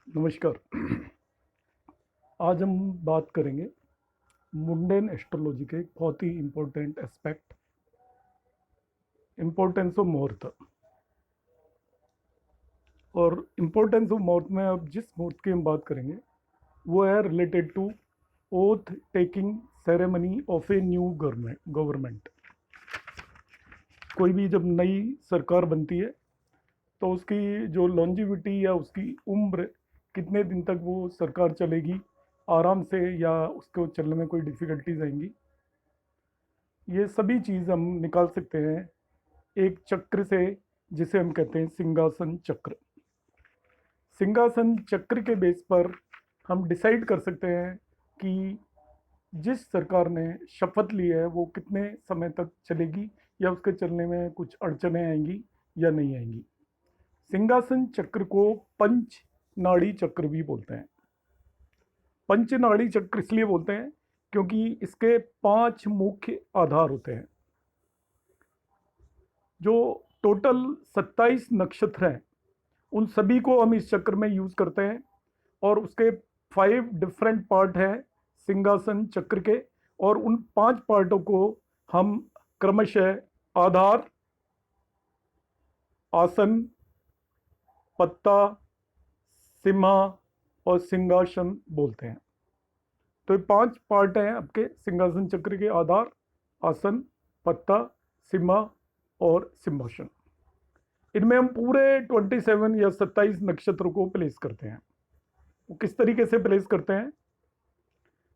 नमस्कार। आज हम बात करेंगे मुंडेन एस्ट्रोलॉजी के एक बहुत ही इम्पोर्टेंट एस्पेक्ट, इम्पोर्टेंस ऑफ मुहूर्त। और इम्पोर्टेंस ऑफ मुहूर्त में अब जिस मुहूर्त की हम बात करेंगे वो है related to oath taking ceremony of a new government. कोई भी जब नई सरकार बनती है तो उसकी जो लॉन्जिविटी या उसकी उम्र, कितने दिन तक वो सरकार चलेगी आराम से या उसको चलने में कोई डिफ़िकल्टीज आएंगी, ये सभी चीज़ हम निकाल सकते हैं एक चक्र से जिसे हम कहते हैं सिंहासन चक्र। सिंहासन चक्र के बेस पर हम डिसाइड कर सकते हैं कि जिस सरकार ने शपथ ली है वो कितने समय तक चलेगी या उसके चलने में कुछ अड़चनें आएंगी या नहीं आएंगी। सिंहासन चक्र को पंच नाड़ी चक्र भी बोलते हैं। पंच नाड़ी चक्र इसलिए बोलते हैं क्योंकि इसके 5 मुख्य आधार होते हैं। जो टोटल 27 नक्षत्र हैं उन सभी को हम इस चक्र में यूज करते हैं और उसके 5 डिफरेंट पार्ट हैं सिंहासन चक्र के, और उन 5 पार्टों को हम क्रमशः आधार, आसन, पत्ता, सिम्हा और सिंहासन बोलते हैं। तो ये 5 पार्ट हैं आपके सिंहासन चक्र के: आधार, आसन, पत्ता, सिम्हा और सिंहासन। इनमें हम पूरे 27 या 27 नक्षत्रों को प्लेस करते हैं। वो किस तरीके से प्लेस करते हैं,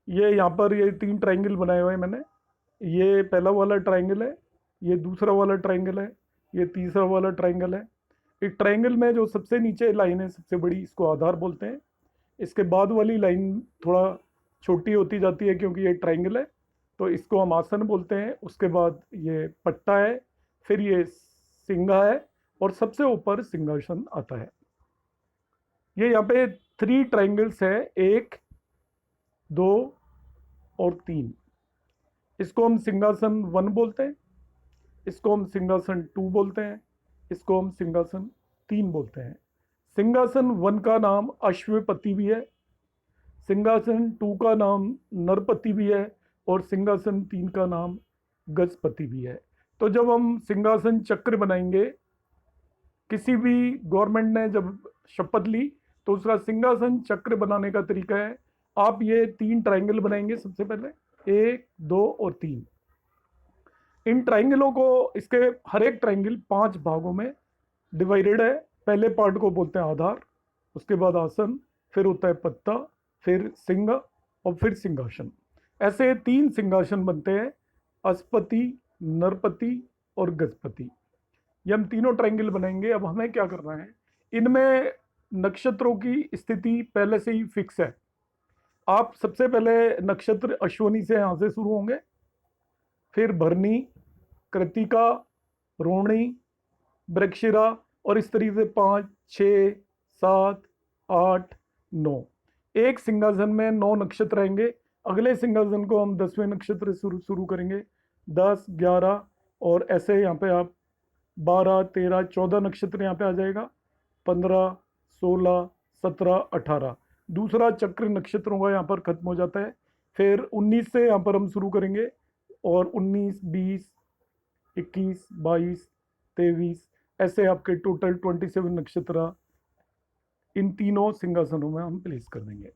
ये यहाँ पर ये 3 ट्राइंगल बनाए हुए हैं मैंने। ये पहला वाला ट्राइंगल है, ये दूसरा वाला ट्राइंगल है, ये तीसरा वाला ट्राइंगल है। एक ट्राइंगल में जो सबसे नीचे लाइन है सबसे बड़ी, इसको आधार बोलते हैं। इसके बाद वाली लाइन थोड़ा छोटी होती जाती है क्योंकि ये ट्राइंगल है, तो इसको हम आसन बोलते हैं। उसके बाद ये पट्टा है, फिर ये सिंगा है और सबसे ऊपर सिंहासन आता है। ये यहाँ पे 3 ट्राइंगल्स है, 1, 2 और 3। इसको हम सिंहासन 1 बोलते हैं, इसको हम सिंहासन 2 बोलते हैं, इसको हम सिंहासन 3 बोलते हैं। सिंहासन 1 का नाम अश्वपति भी है, सिंहासन 2 का नाम नरपति भी है और सिंहासन 3 का नाम गजपति भी है। तो जब हम सिंहासन चक्र बनाएंगे, किसी भी गवर्नमेंट ने जब शपथ ली तो उसका सिंहासन चक्र बनाने का तरीका है, आप ये 3 ट्राइंगल बनाएंगे सबसे पहले, 1, 2 और 3। इन ट्राइंगलों को, इसके हर एक ट्राइंगल 5 भागों में डिवाइडेड है। पहले पार्ट को बोलते हैं आधार, उसके बाद आसन, फिर होता है पत्ता, फिर सिंह और फिर सिंहासन। ऐसे 3 सिंहासन बनते हैं, अश्वपति, नरपति और गजपति। ये हम तीनों ट्राइंगल बनाएंगे। अब हमें क्या करना है, इनमें नक्षत्रों की स्थिति पहले से ही फिक्स है। आप सबसे पहले नक्षत्र अश्वनी से यहाँ से शुरू होंगे, फिर भरनी, कृतिका, रोहिणी, मृगशिरा और इस तरीके से 5, 6, 7, 8, 9। एक सिंहासन में 9 नक्षत्र आएंगे। अगले सिंहासन को हम 10वें नक्षत्र से शुरू करेंगे, 10, 11 और ऐसे यहाँ पे आप 12, 13, 14 नक्षत्र यहाँ पे आ जाएगा, 15, 16, 17, 18। दूसरा चक्र नक्षत्रों का यहाँ पर खत्म हो जाता है। फिर 19 से यहाँ पर हम शुरू करेंगे और 19, 20, 21, 22, 23, ऐसे आपके टोटल 27 नक्षत्र इन तीनों सिंहासनों में हम प्लेस कर देंगे।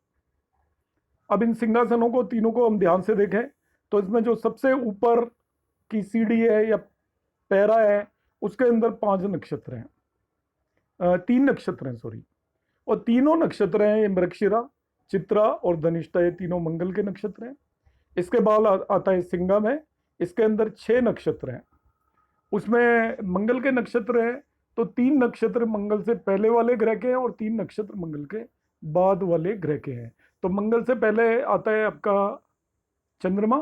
अब इन सिंहासनों को तीनों को हम ध्यान से देखें तो इसमें जो सबसे ऊपर की सीढ़ी है या पैरा है उसके अंदर 5 नक्षत्र हैं, 3 नक्षत्र हैं सॉरी, और तीनों नक्षत्र हैं ये मृगशिरा, चित्रा और धनिष्ठा, ये तीनों मंगल के नक्षत्र हैं। इसके बाद आता है सिंघम है, इसके अंदर 6 नक्षत्र हैं, उसमें मंगल के नक्षत्र हैं। तो 3 नक्षत्र मंगल से पहले वाले ग्रह के हैं और 3 नक्षत्र मंगल के बाद वाले ग्रह के हैं। तो मंगल से पहले आता है आपका चंद्रमा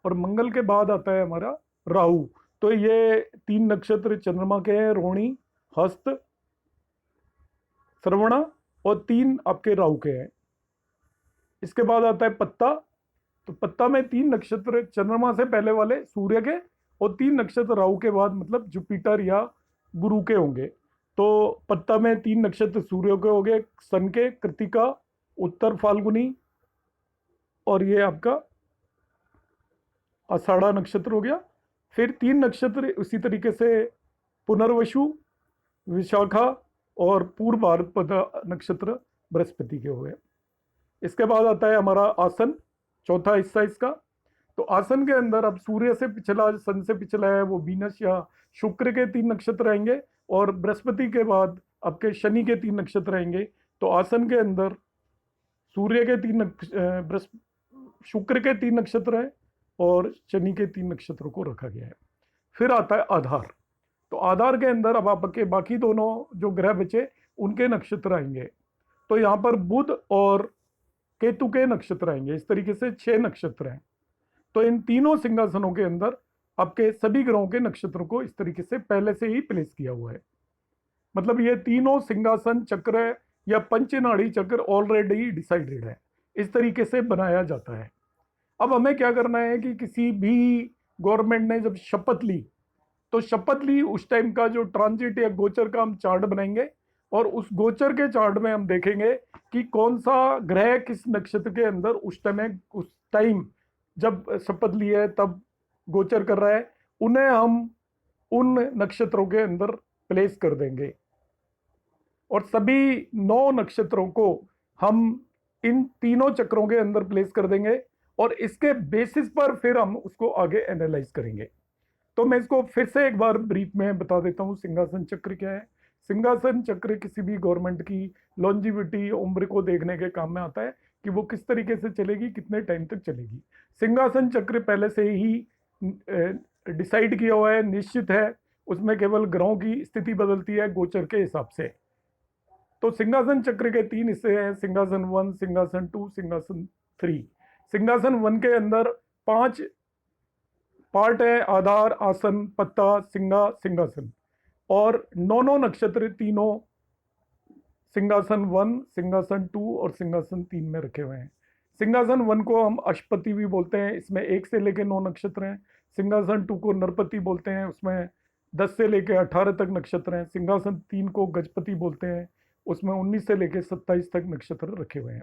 और मंगल के बाद आता है हमारा राहु। तो ये 3 नक्षत्र चंद्रमा के हैं, रोहिणी, हस्त, श्रवणा, और 3 आपके राहु के हैं। इसके बाद आता है पत्ता। तो पत्ता में 3 नक्षत्र चंद्रमा से पहले वाले सूर्य के और 3 नक्षत्र राहु के बाद, मतलब जुपिटर या गुरु के होंगे। तो पत्ता में 3 नक्षत्र सूर्य के हो गए, सन के, कृतिका, उत्तर फाल्गुनी, और ये आपका आषाढ़ा नक्षत्र हो गया। फिर 3 नक्षत्र उसी तरीके से पुनर्वसु, विशाखा और पूर्व भाद्रपद नक्षत्र बृहस्पति के हुए। इसके बाद आता है हमारा आसन, चौथा हिस्सा इसका। तो आसन के अंदर अब सूर्य से पिछला, सन से पिछला है वो वीनस या शुक्र के 3 नक्षत्र आएंगे, और बृहस्पति के बाद आपके शनि के 3 नक्षत्र आएंगे। तो आसन के अंदर सूर्य के 3 शुक्र के 3 नक्षत्र हैं और शनि के 3 नक्षत्रों को रखा गया है। फिर आता है आधार। तो आधार के अंदर अब आपके बाकी दोनों जो ग्रह बचे उनके नक्षत्र आएंगे। तो यहाँ पर बुध और केतु के नक्षत्र आएंगे। इस तरीके से 6 नक्षत्र हैं। तो इन तीनों सिंहासनों के अंदर आपके सभी ग्रहों के नक्षत्रों को इस तरीके से पहले से ही प्लेस किया हुआ है। मतलब ये तीनों सिंहासन चक्र या पंचनाड़ी चक्र ऑलरेडी डिसाइडेड है, इस तरीके से बनाया जाता है। अब हमें क्या करना है कि किसी भी गवर्नमेंट ने जब शपथ ली, तो शपथ ली उस टाइम का जो ट्रांजिट या गोचर का हम चार्ट बनाएंगे, और उस गोचर के चार्ट में हम देखेंगे कि कौन सा ग्रह किस नक्षत्र के अंदर उस टाइम जब शपथ ली है तब गोचर कर रहा है, उन्हें हम उन नक्षत्रों के अंदर प्लेस कर देंगे। और सभी 9 नक्षत्रों को हम इन तीनों चक्रों के अंदर प्लेस कर देंगे, और इसके बेसिस पर फिर हम उसको आगे एनालाइज करेंगे। तो मैं इसको फिर से एक बार ब्रीफ में बता देता हूँ, सिंहासन चक्र क्या है। सिंहासन चक्र किसी भी गवर्नमेंट की लॉन्जिविटी, उम्र को देखने के काम में आता है कि वो किस तरीके से चलेगी, कितने टाइम तक चलेगी। सिंहासन चक्र पहले से ही डिसाइड किया हुआ है, निश्चित है। उसमें केवल ग्रहों की स्थिति बदलती है गोचर के हिसाब से। तो सिंहासन चक्र के 3 हिस्से हैं, सिंहासन 1, सिंहासन 2, सिंहासन 3। सिंहासन 1 के अंदर 5 पार्ट है, आधार, आसन, पत्ता, सिंहासन, और 9 नक्षत्र तीनों सिंहासन 1, सिंहासन 2 और सिंहासन 3 में रखे हुए हैं। सिंहासन 1 को हम अश्वपति भी बोलते हैं, इसमें 1 से लेकर 9 नक्षत्र हैं। सिंहासन 2 को नरपति बोलते हैं, उसमें 10 से लेकर 18 तक नक्षत्र हैं। सिंहासन 3 को गजपति बोलते हैं, उसमें 19 से लेकर 27 तक नक्षत्र रखे हुए हैं।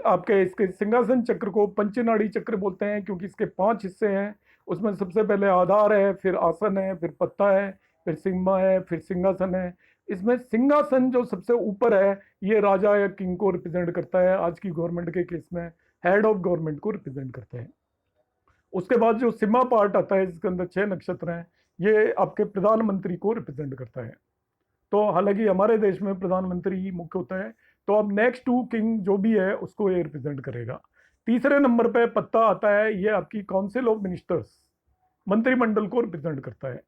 आपके इसके सिंहासन चक्र को पंचनाड़ी चक्र बोलते हैं, क्योंकि इसके 5 हिस्से हैं। उसमें सबसे पहले आधार है, फिर आसन है, फिर पत्ता है, फिर सिम्मा है, फिर सिंहासन है। इसमें सिंहासन जो सबसे ऊपर है ये राजा या किंग को रिप्रेजेंट करता है, आज की गवर्नमेंट के केस में हेड ऑफ गवर्नमेंट को रिप्रेजेंट करता है। उसके बाद जो सिम्मा पार्ट आता है जिसके अंदर 6 नक्षत्र हैं, ये आपके प्रधानमंत्री को रिप्रेजेंट करता है। तो हालांकि हमारे देश में प्रधानमंत्री ही मुख्य होता है, तो अब नेक्स्ट टू किंग जो भी है उसको ये रिप्रेजेंट करेगा। तीसरे नंबर पे पत्ता आता है, ये आपकी काउंसिल ऑफ मिनिस्टर्स, मंत्रिमंडल को रिप्रेजेंट करता है।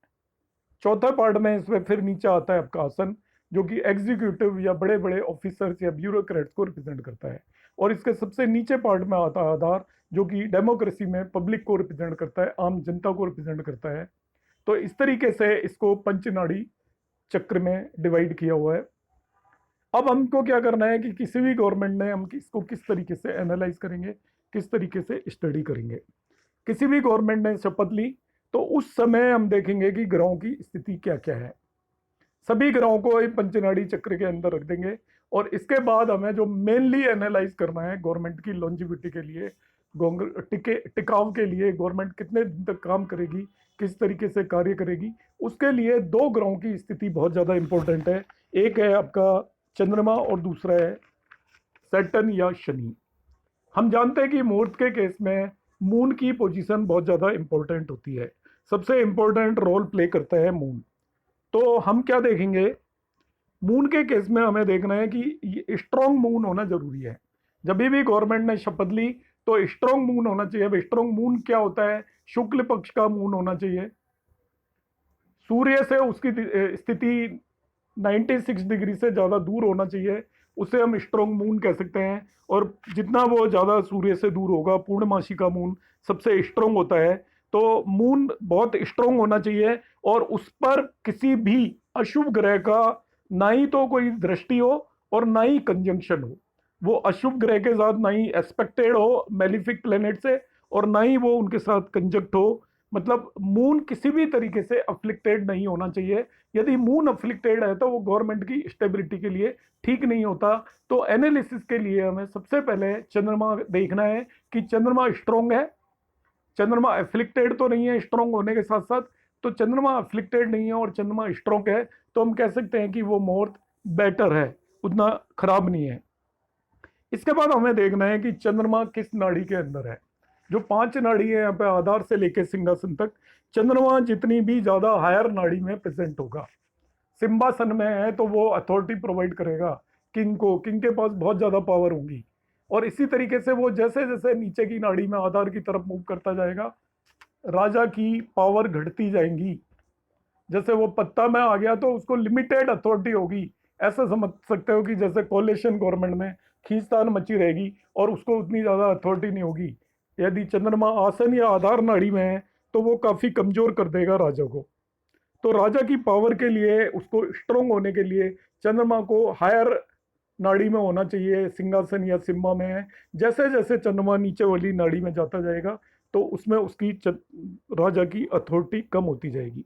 चौथा पार्ट में इसमें फिर नीचे आता है आपका आसन, जो कि एग्जीक्यूटिव या बड़े बड़े ऑफिसर्स या ब्यूरोक्रेट्स को रिप्रेजेंट करता है। और इसके सबसे नीचे पार्ट में आता है आधार, जो कि डेमोक्रेसी में पब्लिक को रिप्रेजेंट करता है, आम जनता को रिप्रेजेंट करता है। तो इस तरीके से इसको पंचनाड़ी चक्र में डिवाइड किया हुआ है। अब हमको क्या करना है कि किसी भी गवर्नमेंट ने हम इसको किस तरीके से एनालाइज करेंगे, किस तरीके से स्टडी करेंगे। किसी भी गवर्नमेंट ने शपथ ली तो उस समय हम देखेंगे कि ग्रहों की स्थिति क्या क्या है। सभी ग्रहों को एक पंचनाड़ी चक्र के अंदर रख देंगे, और इसके बाद हमें जो मेनली एनालाइज करना है गवर्नमेंट की लॉन्जिविटी के लिए, टिकाव के लिए, गवर्नमेंट कितने दिन तक काम करेगी, किस तरीके से कार्य करेगी, उसके लिए 2 ग्रहों की स्थिति बहुत ज़्यादा इंपॉर्टेंट है। एक है आपका चंद्रमा और दूसरा है सैटर्न या शनि। हम जानते हैं कि मुहूर्त के केस में मून की पोजीशन बहुत ज़्यादा इंपॉर्टेंट होती है, सबसे इंपॉर्टेंट रोल प्ले करता है मून। तो हम क्या देखेंगे, मून के केस में हमें देखना है कि स्ट्रॉन्ग मून होना जरूरी है। जब भी गवर्नमेंट ने शपथ ली तो स्ट्रॉन्ग मून होना चाहिए। अब स्ट्रॉन्ग मून क्या होता है, शुक्ल पक्ष का मून होना चाहिए, सूर्य से उसकी स्थिति 96 डिग्री से ज़्यादा दूर होना चाहिए, उसे हम स्ट्रॉन्ग मून कह सकते हैं। और जितना वो ज़्यादा सूर्य से दूर होगा, पूर्णमासी का मून सबसे स्ट्रॉन्ग होता है। तो मून बहुत स्ट्रॉन्ग होना चाहिए, और उस पर किसी भी अशुभ ग्रह का ना ही तो कोई दृष्टि हो और ना ही कंजंक्शन हो। वो अशुभ ग्रह के साथ ना ही एस्पेक्टेड हो मेलिफिक प्लेनेट से, और ना ही वो उनके साथ कंजक्ट हो मतलब मून किसी भी तरीके से अफ्लिक्टेड नहीं होना चाहिए। यदि मून अफ्लिक्टेड है तो वो गवर्नमेंट की स्टेबिलिटी के लिए ठीक नहीं होता। तो एनालिसिस के लिए हमें सबसे पहले चंद्रमा देखना है कि चंद्रमा स्ट्रोंग है, चंद्रमा अफ्लिक्टेड तो नहीं है स्ट्रोंग होने के साथ साथ। तो चंद्रमा अफ्लिक्टेड नहीं है और चंद्रमा स्ट्रोंग है तो हम कह सकते हैं कि वो मोर बेटर है, उतना खराब नहीं है। इसके बाद हमें देखना है कि चंद्रमा किस नाड़ी के अंदर है। जो 5 नाड़ी है यहाँ पे आधार से लेकर सिंहासन तक, चंद्रमा जितनी भी ज्यादा हायर नाड़ी में प्रेजेंट होगा, सिंहासन में है तो वो अथॉरिटी प्रोवाइड करेगा किंग को, किंग के पास बहुत ज्यादा पावर होगी। और इसी तरीके से वो जैसे जैसे नीचे की नाड़ी में आधार की तरफ मूव करता जाएगा, राजा की पावर घटती जाएंगी। जैसे वो पत्ता में आ गया तो उसको लिमिटेड अथॉरिटी होगी। ऐसा समझ सकते हो कि जैसे कोलिशन गवर्नमेंट में खींचतान मची रहेगी और उसको उतनी ज्यादा अथॉरिटी नहीं होगी। यदि चंद्रमा आसन या आधार नाड़ी में है तो वो काफी कमजोर कर देगा राजा को। तो राजा की पावर के लिए, उसको स्ट्रोंग होने के लिए चंद्रमा को हायर नाड़ी में होना चाहिए, सिंहासन या सिम्मा में है। जैसे जैसे चंद्रमा नीचे वाली नाड़ी में जाता जाएगा तो उसमें उसकी राजा की अथॉरिटी कम होती जाएगी।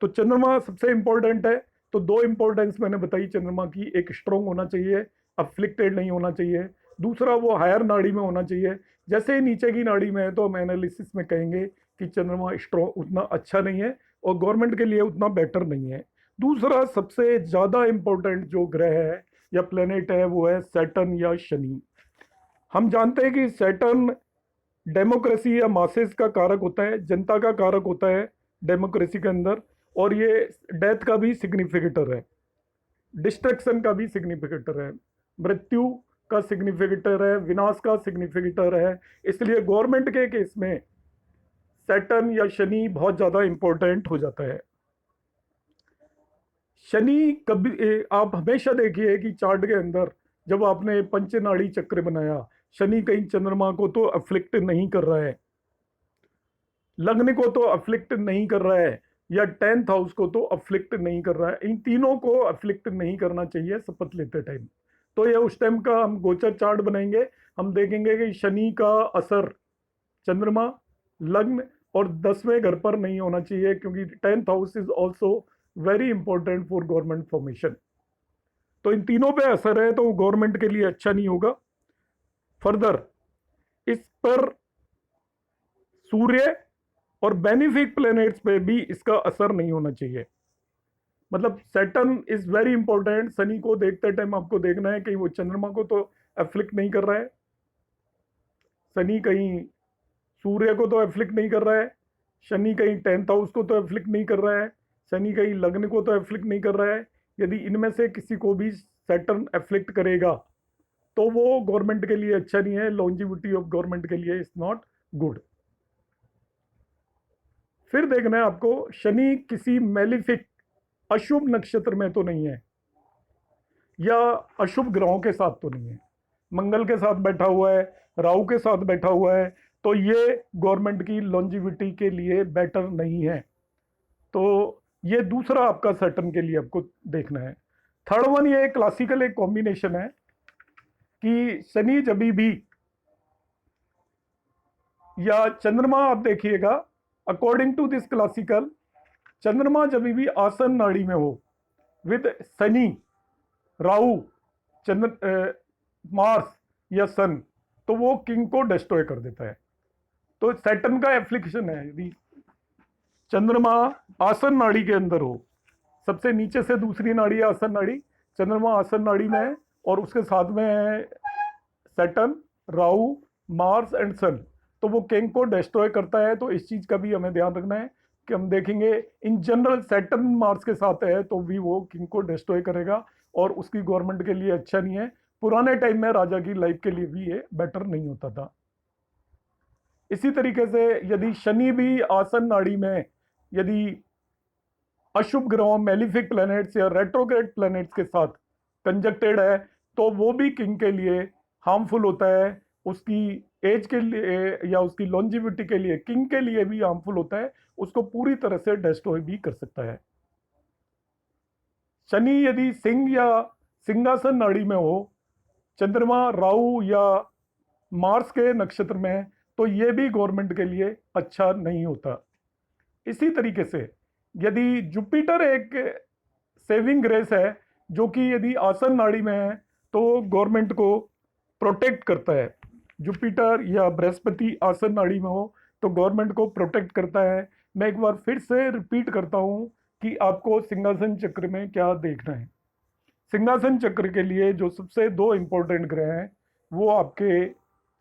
तो चंद्रमा सबसे इंपॉर्टेंट है। तो 2 इंपॉर्टेंस मैंने बताई चंद्रमा की, एक स्ट्रोंग होना चाहिए, अफ्लिक्टेड नहीं होना चाहिए, दूसरा वो हायर नाड़ी में होना चाहिए। जैसे ही नीचे की नाड़ी में है तो हम एनालिसिस में कहेंगे कि चंद्रमा स्ट्रोंग उतना अच्छा नहीं है और गवर्नमेंट के लिए उतना बेटर नहीं है। दूसरा सबसे ज्यादा इंपॉर्टेंट जो ग्रह है या प्लेनेट है वो है सैटर्न या शनि। हम जानते हैं कि सैटर्न डेमोक्रेसी या मासेस का कारक होता है, जनता का कारक होता है डेमोक्रेसी के अंदर। और ये डेथ का भी सिग्निफिकेटर है, डिस्ट्रक्शन का भी सिग्निफिकेटर है, मृत्यु का सिग्निफिकेटर है, विनाश का सिग्निफिकेटर है। इसलिए गवर्नमेंट के केस में सैटर्न या शनि बहुत ज्यादा इंपॉर्टेंट हो जाता है। शनि कभी आप हमेशा देखिए कि चार्ट के अंदर जब आपने पंचनाड़ी चक्र बनाया, शनि कहीं चंद्रमा को तो अफ्लिक्ट नहीं कर रहा है, लग्न को तो अफ्लिक्ट नहीं कर रहा है, या 10th हाउस को तो अफ्लिक्ट नहीं कर रहा है। इन तीनों को अफ्लिक्ट नहीं करना चाहिए शपथ लेते टाइम। तो ये उस टाइम का हम गोचर चार्ट बनाएंगे, हम देखेंगे कि शनि का असर चंद्रमा, लग्न और 10वें घर पर नहीं होना चाहिए, क्योंकि 10th house is also very important for government formation. तो इन तीनों पे असर है तो गवर्नमेंट के लिए अच्छा नहीं होगा। फर्दर इस पर सूर्य और बेनिफिक प्लैनेट्स पे भी इसका असर नहीं होना चाहिए। मतलब Saturn is very important. Shani को देखते टाइम आपको देखना है कि वो चंद्रमा को तो एफ्लिक्ट नहीं कर रहा है, शनि कहीं सूर्य को तो एफ्लिक्ट नहीं कर रहा है, शनि कहीं 10th हाउस को तो एफ्लिक्ट नहीं कर रहा है, शनि कहीं लग्न को तो एफ्लिक्ट नहीं कर रहा है। यदि इनमें से किसी को भी सैटर्न एफ्लिक्ट करेगा तो वो गवर्नमेंट के लिए अच्छा नहीं है, लॉन्जिविटी ऑफ गवर्नमेंट के लिए इज नॉट गुड। फिर देखना है आपको शनि किसी मेलिफिक अशुभ नक्षत्र में तो नहीं है, या अशुभ ग्रहों के साथ तो नहीं है, मंगल के साथ बैठा हुआ है, राहु के साथ बैठा हुआ है, तो ये गवर्नमेंट की लॉन्जिविटी के लिए बेटर नहीं है। तो ये दूसरा आपका सैटर्न के लिए आपको देखना है। थर्ड वन, ये क्लासिकल एक कॉम्बिनेशन है कि शनि जब भी, या चंद्रमा आप देखिएगा अकॉर्डिंग टू दिस क्लासिकल, चंद्रमा जब भी आसन नाड़ी में हो with Shani, Rahu, Chandra, Mars या सन, तो वो किंग को डिस्ट्रॉय कर देता है। तो सैटर्न का एप्लीकेशन है, यदि चंद्रमा आसन नाड़ी के अंदर हो, सबसे नीचे से दूसरी नाड़ी है आसन नाड़ी, चंद्रमा आसन नाड़ी में है और उसके साथ में है सैटर्न, राहु, मार्स एंड सन, तो वो किंग को डिस्ट्रॉय करता है। तो इस चीज का भी हमें ध्यान रखना है कि हम देखेंगे इन जनरल सैटर्न मार्स के साथ है तो भी वो किंग को डिस्ट्रॉय करेगा और उसकी गवर्नमेंट के लिए अच्छा नहीं है। पुराने टाइम में राजा की लाइफ के लिए भी ये बेटर नहीं होता था। इसी तरीके से यदि शनि भी आसन नाड़ी में, यदि अशुभ ग्रहों, मेलिफिक प्लैनेट्स या रेट्रोग्रेड प्लैनेट्स के साथ कंजक्टेड है तो वो भी किंग के लिए हार्मफुल होता है, उसकी एज के लिए या उसकी लॉन्जिविटी के लिए, किंग के लिए भी हार्मफुल होता है, उसको पूरी तरह से डिस्ट्रॉय भी कर सकता है। शनि यदि सिंह या सिंहासन नाड़ी में हो, चंद्रमा, राहु या मार्स के नक्षत्र में, तो ये भी गवर्नमेंट के लिए अच्छा नहीं होता। इसी तरीके से यदि जुपिटर एक सेविंग ग्रेस है, जो कि यदि आसन नाड़ी में है तो गवर्नमेंट को प्रोटेक्ट करता है। जुपिटर या बृहस्पति आसन नाड़ी में हो तो गवर्नमेंट को प्रोटेक्ट करता है। मैं एक बार फिर से रिपीट करता हूं कि आपको सिंहासन चक्र में क्या देखना है। सिंहासन चक्र के लिए जो सबसे दो इंपॉर्टेंट ग्रह हैं वो आपके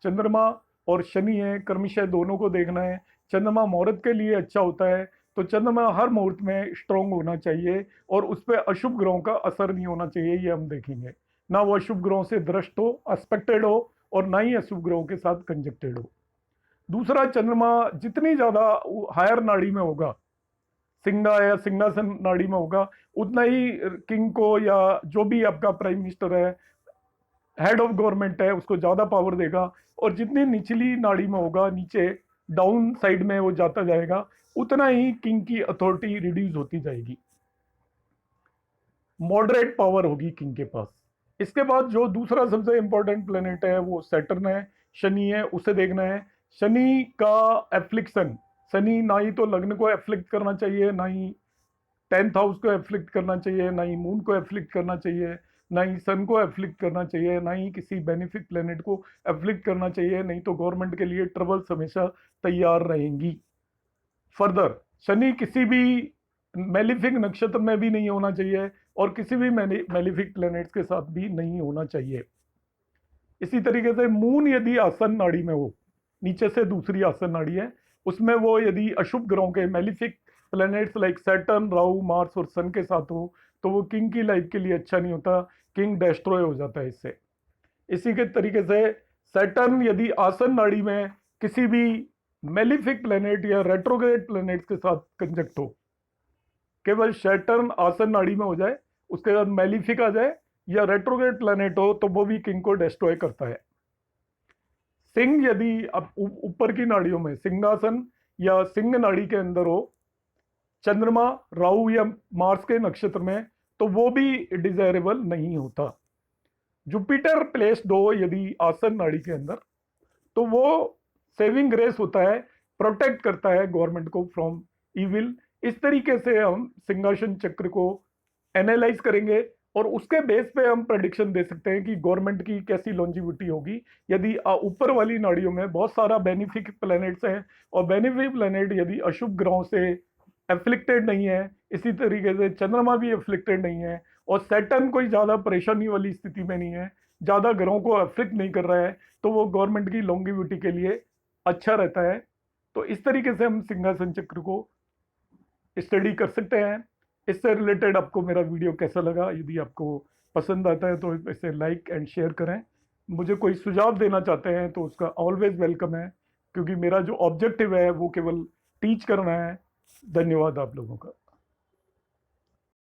चंद्रमा और शनि है। क्रमशः दोनों को देखना है। चंद्रमा मुहूर्त के लिए अच्छा होता है, तो चंद्रमा हर मुहूर्त में स्ट्रांग होना चाहिए और उस पर अशुभ ग्रहों का असर नहीं होना चाहिए, ये हम देखेंगे। ना वो अशुभ ग्रहों से दृष्ट हो, एस्पेक्टेड हो, और ना ही अशुभ ग्रहों के साथ कंजक्टेड हो। दूसरा, चंद्रमा जितनी ज्यादा हायर नाड़ी में होगा, सिंगा या सिंहासन नाड़ी में होगा, उतना ही किंग को या जो भी आपका प्राइम मिनिस्टर है, हेड ऑफ गवर्नमेंट है, उसको ज्यादा पावर देगा। और जितनी निचली नाड़ी में होगा, नीचे डाउन साइड में वो जाता जाएगा, उतना ही किंग की अथॉरिटी रिड्यूस होती जाएगी, मॉडरेट पावर होगी किंग के पास। इसके बाद जो दूसरा सबसे इंपॉर्टेंट प्लेनेट है वो सैटर्न है, शनि है, उसे देखना है। शनि का एफ्लिक्शन, शनि ना ही तो लग्न को एफ्लिक्ट करना चाहिए, ना ही 10th हाउस को एफ्लिक्ट करना चाहिए, ना ही मून को एफ्लिक्ट करना चाहिए, ना ही सन को एफ्लिक्ट करना चाहिए, ना ही किसी बेनिफिक प्लेनेट को एफ्लिक्ट करना चाहिए, नहीं तो गवर्नमेंट के लिए ट्रबल्स हमेशा तैयार रहेंगी। फर्दर, शनि किसी भी मेलिफिक नक्षत्र में भी नहीं होना चाहिए और किसी भी मेलिफिक प्लैनेट्स के साथ भी नहीं होना चाहिए। इसी तरीके से मून यदि आसन नाड़ी में हो, नीचे से दूसरी आसन नाड़ी है, उसमें वो यदि अशुभ ग्रहों के malefic planets like Saturn, Rahu, Mars और सन के साथ हो तो वो किंग की लाइफ के लिए अच्छा नहीं होता, किंग डिस्ट्रॉय हो जाता है इससे। इसी के तरीके से सैटर्न यदि आसन नाड़ी में किसी भी मेलिफिक प्लैनेट या रेट्रोग्रेड प्लैनेट्स के साथ कंजक्ट हो, केवल सैटर्न आसन नाड़ी में हो जाए, उसके बाद मेलिफिक आ जाए या रेट्रोग्रेड प्लैनेट हो, तो वो भी किंग को डिस्ट्रॉय करता है। सिंह यदि अब ऊपर की नाड़ियों में, सिंहासन या सिंह नाड़ी के अंदर हो चंद्रमा, राहु या मार्स के नक्षत्र में, तो वो भी डिजायरेबल नहीं होता। जुपिटर प्लेस्ड हो यदि आसन नाड़ी के अंदर, तो वो सेविंग ग्रेस होता है, प्रोटेक्ट करता है गवर्नमेंट को फ्रॉम इविल। इस तरीके से हम सिंहासन चक्र को एनालाइज करेंगे और उसके बेस पे हम प्रेडिक्शन दे सकते हैं कि गवर्नमेंट की कैसी लॉन्जिविटी होगी। यदि ऊपर वाली नाड़ियों में बहुत सारा बेनिफिक प्लैनेट्स हैं और बेनिफिक प्लैनेट यदि अशुभ ग्रहों से एफ्लिक्टेड नहीं है, इसी तरीके से चंद्रमा भी एफ्लिक्टेड नहीं है और सैटर्न कोई ज़्यादा परेशानी वाली स्थिति में नहीं है, ज़्यादा ग्रहों को एफ्लिक्ट नहीं कर रहा है, तो वो गवर्नमेंट की लॉन्गिविटी के लिए अच्छा रहता है। तो इस तरीके से हम सिंहासन चक्र को स्टडी कर सकते हैं। इससे रिलेटेड आपको मेरा वीडियो कैसा लगा? यदि आपको पसंद आता है तो इसे लाइक एंड शेयर करें। मुझे कोई सुझाव देना चाहते हैं तो उसका ऑलवेज वेलकम है, क्योंकि मेरा जो ऑब्जेक्टिव है वो केवल टीच करना है। धन्यवाद आप लोगों का।